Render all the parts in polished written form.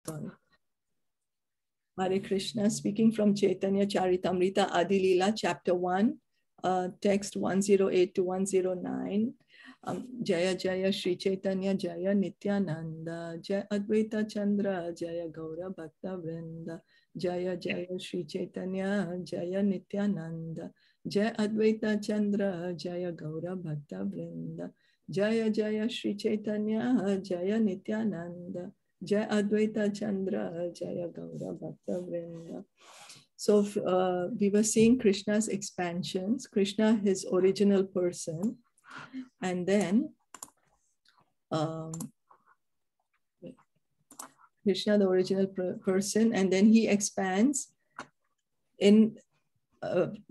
Sorry. Hare Krishna, speaking from Chaitanya Charitamrita Adi Leela, chapter 1, text 108 to 109. Jaya Jaya Shri Chaitanya Jaya Nityananda Jaya Advaita Chandra Jaya Gaura Bhakta Vrinda Jaya Jaya Shri Chaitanya Jaya Nityananda Jaya Advaita Chandra Jaya Gaura Bhakta Vrinda Jaya Jaya Shri Chaitanya Jaya Nityananda Jaya Advaita Chandra Jaya Gaura Bhakta Vrinda. So we were seeing Krishna's expansions, Krishna, his original person, and then Krishna, the original person, and then he expands in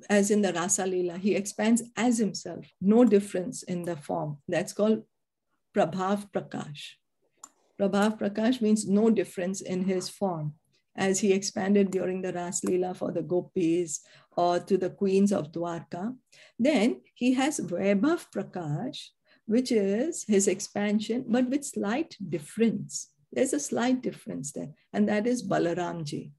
as in the Rasa Leela, he expands as himself, no difference in the form. That's called Prabhav Prakash. Prabhav Prakash means no difference in his form, as he expanded during the Ras Leela for the gopis or to the queens of Dwarka. Then he has Vaibhav Prakash, which is his expansion, but with slight difference. There's a slight difference there, and that is Balaramji.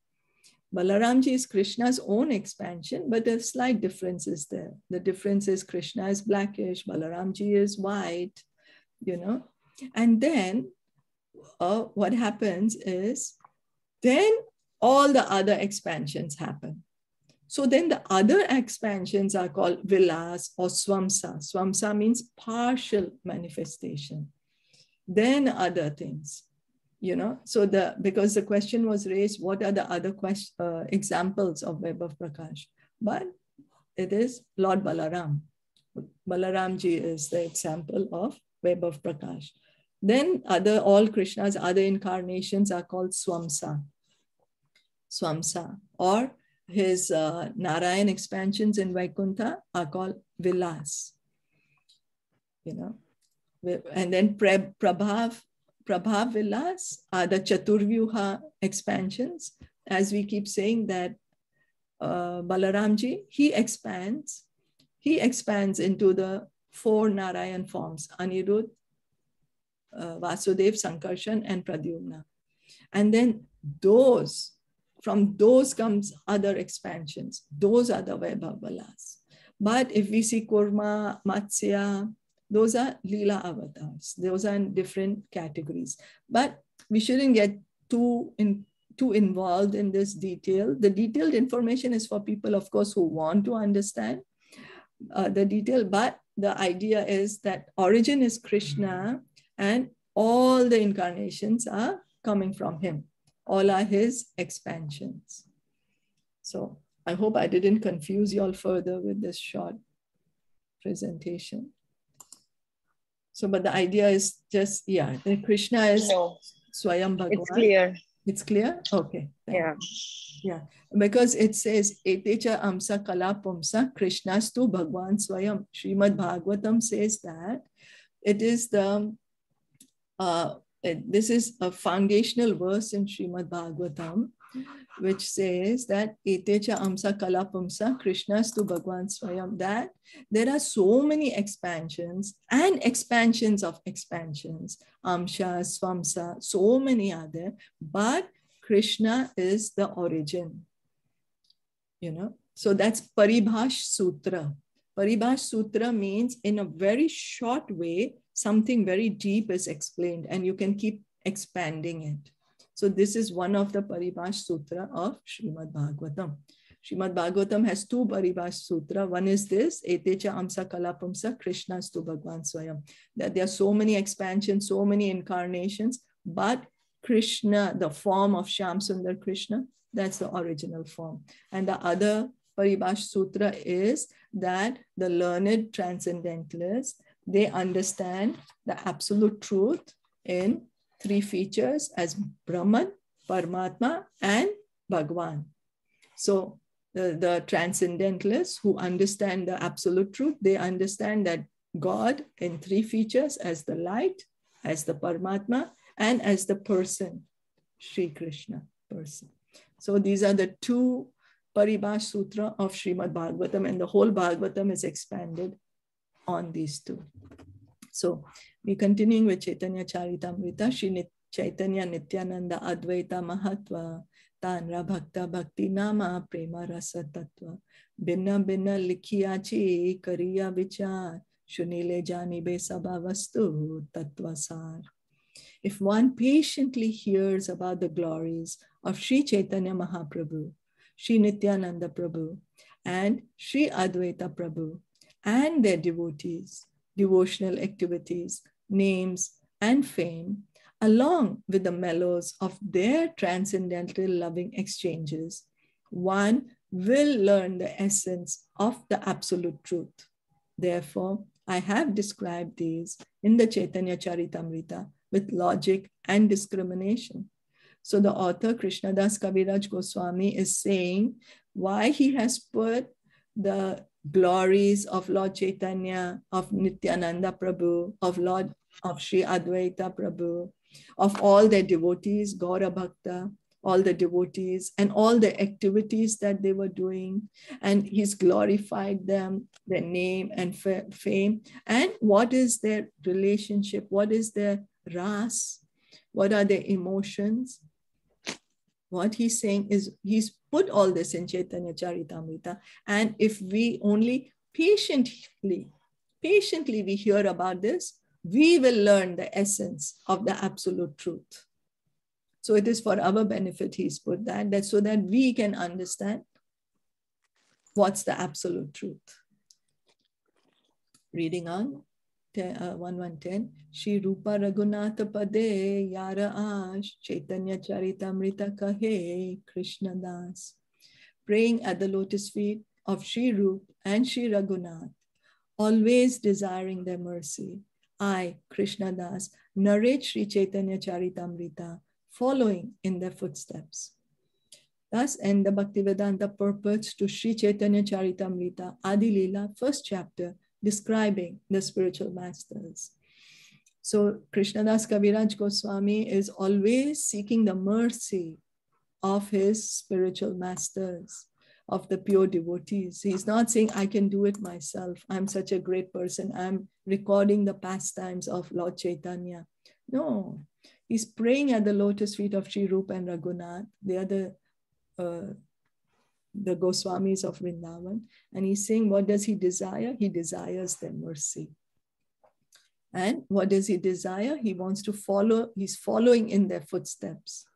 Balaramji is Krishna's own expansion, but a slight difference is there. The difference is Krishna is blackish, Balaramji is white, you know. And then what happens is, then all the other expansions happen. So then the other expansions are called Vilas or Swamsa. Swamsa means partial manifestation. Then other things, you know. So because the question was raised, what are the other examples of Vaibhav Prakash? But it is Lord Balaram. Balaramji is the example of Vaibhav Prakash. Then all Krishna's other incarnations are called Swamsa. Swamsa, or his Narayan expansions in Vaikuntha are called Vilas, you know. And then Prabhav Vilas are the Chaturvyuha expansions. As we keep saying that Balaramji, he expands into the 4 Narayan forms, Anirudh, Vasudev, Sankarshan, and Pradyumna. And then from those comes other expansions. Those are the Vaibhavalas. But if we see Kurma, Matsya, those are Leela avatars. Those are in different categories. But we shouldn't get too involved in this detail. The detailed information is for people, of course, who want to understand the detail. But the idea is that origin is Krishna, and all the incarnations are coming from him. All are his expansions. So I hope I didn't confuse you all further with this short presentation. So, but the idea is just, yeah, that Krishna is Swayam Bhagavan. It's clear. It's clear? Okay. Yeah. Yeah. Because it says, Etecha Amsa Kala Pumsa Krishnastu Bhagwan Swayam. Srimad Bhagavatam says that it is this is a foundational verse in Srimad Bhagavatam, which says that Etecha Amsa Kala Pumsa Krishnastu Bhagwan Swayam, that there are so many expansions and expansions of expansions, Amsha, Swamsa, so many are there, but Krishna is the origin, you know. So that's Paribhash Sutra. Paribhash Sutra means in a very short way, something very deep is explained and you can keep expanding it. So this is one of the Paribhash Sutra of Srimad Bhagavatam. Srimad Bhagavatam has 2 Paribhash Sutra. One is this, Etecha Amsa Kalapamsa Krishnastu Bhagwan Swayam. That there are so many expansions, so many incarnations, but Krishna, the form of Shyam Sundar Krishna, that's the original form. And the other Paribhash Sutra is that the learned transcendentalists, they understand the absolute truth in 3 features as Brahman, Paramatma, and Bhagwan. So the transcendentalists who understand the absolute truth, they understand that God in 3 features as the light, as the Paramatma, and as the person, Sri Krishna person. So these are the 2 Paribhash Sutra of Srimad Bhagavatam, and the whole Bhagavatam is expanded on these 2. So we're continuing with Chaitanya Charitamrita. Chaitanya Nityananda Advaita Mahatva, Tanra Bhakta Bhakti Nama Prema Rasa Tattva, Binna Binna Likhiyachi Kariya Vichar, Shunile Janibe Sabhavastu Tattva Sar. If one patiently hears about the glories of Sri Chaitanya Mahaprabhu, Sri Nityananda Prabhu, and Sri Advaita Prabhu, and their devotees, devotional activities, names, and fame, along with the mellows of their transcendental loving exchanges, one will learn the essence of the absolute truth. Therefore, I have described these in the Chaitanya Charitamrita with logic and discrimination. So the author Krishnadas Kaviraj Goswami is saying why he has put the glories of Lord Chaitanya, of Nityananda Prabhu, of Sri Advaita Prabhu, of all their devotees, Gaura Bhakta, all the devotees, and all the activities that they were doing. And he's glorified them, their name and fame. And what is their relationship? What is their ras? What are their emotions? What he's saying is he's put all this in Chaitanya Charitamrita. And if we only patiently we hear about this, we will learn the essence of the absolute truth. So it is for our benefit he's put that so that we can understand what's the absolute truth. Reading on 1110. Shri Rupa Raghunatha Pade Yara Ash Chaitanya Charitamrita Kahe Krishna Das. Praying at the lotus feet of Shri Rup and Shri Raghunath, always desiring their mercy, I, Krishna Das, narrate Shri Chaitanya Charitamrita, following in their footsteps. Thus end the Bhaktivedanta purports to Shri Chaitanya Charitamrita, Adi Lila, first chapter, describing the spiritual masters. So Krishnadas Kaviraj Goswami is always seeking the mercy of his spiritual masters, of the pure devotees. He's not saying, I can do it myself. I'm such a great person. I'm recording the pastimes of Lord Chaitanya. No, he's praying at the lotus feet of Sri Rupa and Raghunath. They are the Goswamis of Vrindavan. And he's saying, what does he desire? He desires their mercy. And what does he desire? He wants to follow, he's following in their footsteps.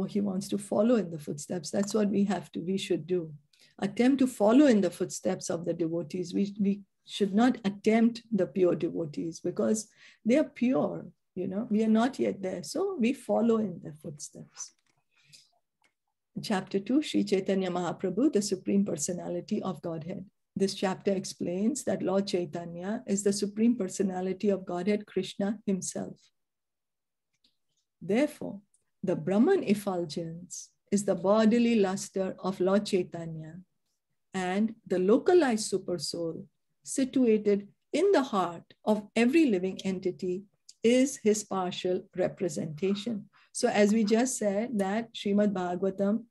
He wants to follow in the footsteps. That's what we should do. Attempt to follow in the footsteps of the devotees. We should not attempt the pure devotees because they are pure, we are not yet there. So we follow in their footsteps. Chapter 2, Sri Chaitanya Mahaprabhu, the Supreme Personality of Godhead. This chapter explains that Lord Chaitanya is the Supreme Personality of Godhead, Krishna himself. Therefore, the Brahman effulgence is the bodily luster of Lord Chaitanya, and the localized supersoul situated in the heart of every living entity is his partial representation. So as we just said that Srimad Bhagavatam,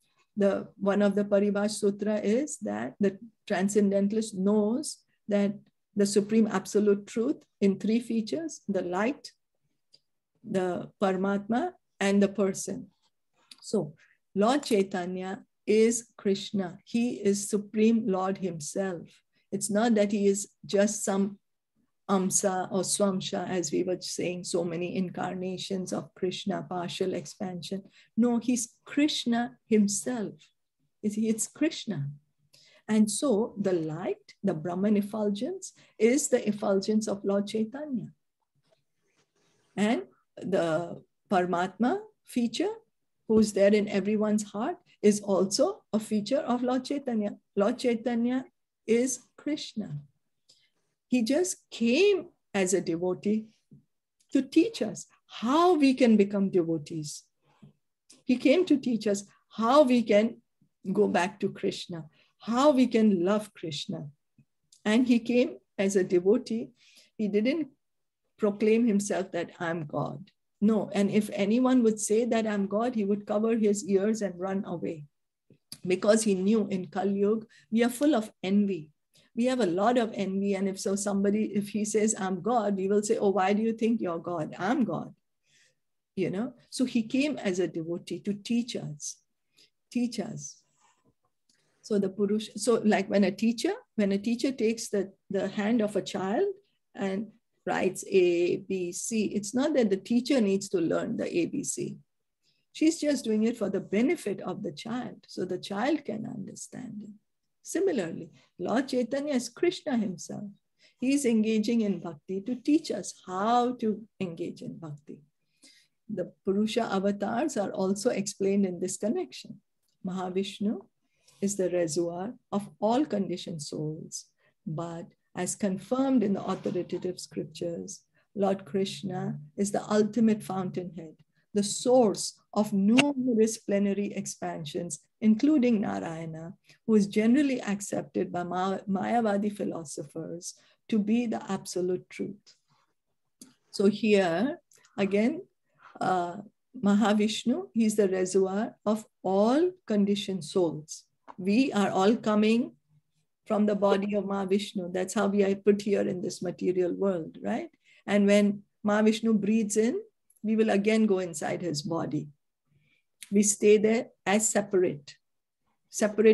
one of the Paribhash Sutra is that the transcendentalist knows that the supreme absolute truth in three features, the light, the Paramatma, and the person. So Lord Chaitanya is Krishna. He is Supreme Lord himself. It's not that he is just some Amsa or Swamsha, as we were saying, so many incarnations of Krishna, partial expansion. No, he's Krishna himself. It's Krishna. And so the light, the Brahman effulgence, is the effulgence of Lord Chaitanya. And the Paramatma feature, who's there in everyone's heart, is also a feature of Lord Chaitanya. Lord Chaitanya is Krishna. He just came as a devotee to teach us how we can become devotees. He came to teach us how we can go back to Krishna, how we can love Krishna. And he came as a devotee. He didn't proclaim himself that I'm God. No, and if anyone would say that I'm God, he would cover his ears and run away. Because he knew in Kali Yuga, we are full of envy. We have a lot of envy. And if he says, I'm God, we will say, oh, why do you think you're God? I'm God. you know. So he came as a devotee to teach us. So the Purusha, so like when a teacher takes the hand of a child and writes A, B, C, it's not that the teacher needs to learn the ABC. She's just doing it for the benefit of the child, so the child can understand it. Similarly, Lord Chaitanya is Krishna himself. He's engaging in bhakti to teach us how to engage in bhakti. The Purusha avatars are also explained in this connection. Mahavishnu is the reservoir of all conditioned souls, but as confirmed in the authoritative scriptures, Lord Krishna is the ultimate fountainhead, the source of numerous plenary expansions, including Narayana, who is generally accepted by Mayavadi philosophers to be the absolute truth. So here, again, Mahavishnu, he's the reservoir of all conditioned souls. We are all coming from the body of Mahavishnu. That's how we are put here in this material world, right? And when Mahavishnu breathes in, we will again go inside his body. We stay there as separate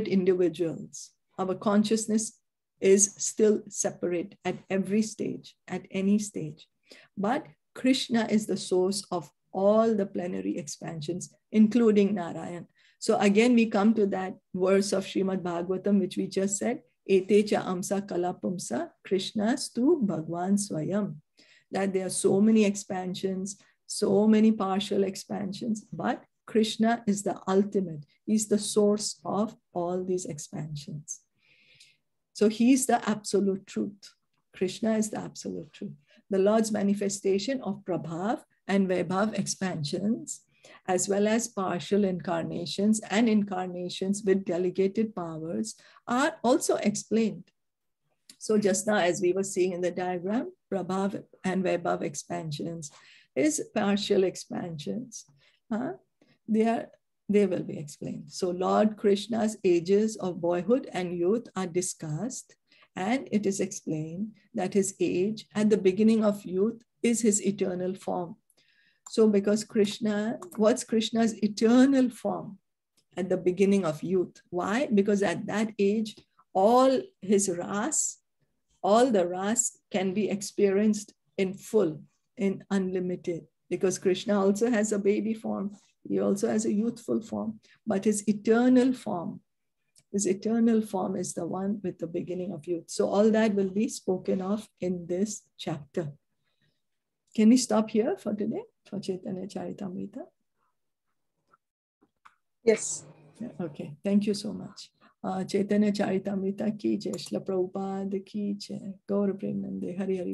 individuals. Our consciousness is still separate at every stage, at any stage. But Krishna is the source of all the plenary expansions, including Narayan. So again, we come to that verse of Srimad Bhagavatam, which we just said, Etecha amsa kalapumsa Krishnastu Bhagwan Swayam. That there are so many expansions, so many partial expansions, but Krishna is the ultimate. He's the source of all these expansions. So he's the absolute truth. Krishna is the absolute truth. The Lord's manifestation of Prabhav and Vaibhav expansions, as well as partial incarnations and incarnations with delegated powers, are also explained. So just now, as we were seeing in the diagram, Prabhav and Vaibhav expansions is partial expansions. They will be explained. So Lord Krishna's ages of boyhood and youth are discussed, and it is explained that his age at the beginning of youth is his eternal form. So because Krishna, what's Krishna's eternal form at the beginning of youth? Why? Because at that age, all his ras, all the ras can be experienced in full, in unlimited, because Krishna also has a baby form. He also has a youthful form, but his eternal form is the one with the beginning of youth. So all that will be spoken of in this chapter. Can we stop here for today, for Chaitanya Charitamrita? Yes. Okay, thank you so much. Chaitanya Charitamrita ki jai, Shla Prabhupada ki jai, Gaura Premanande, Hari Hari.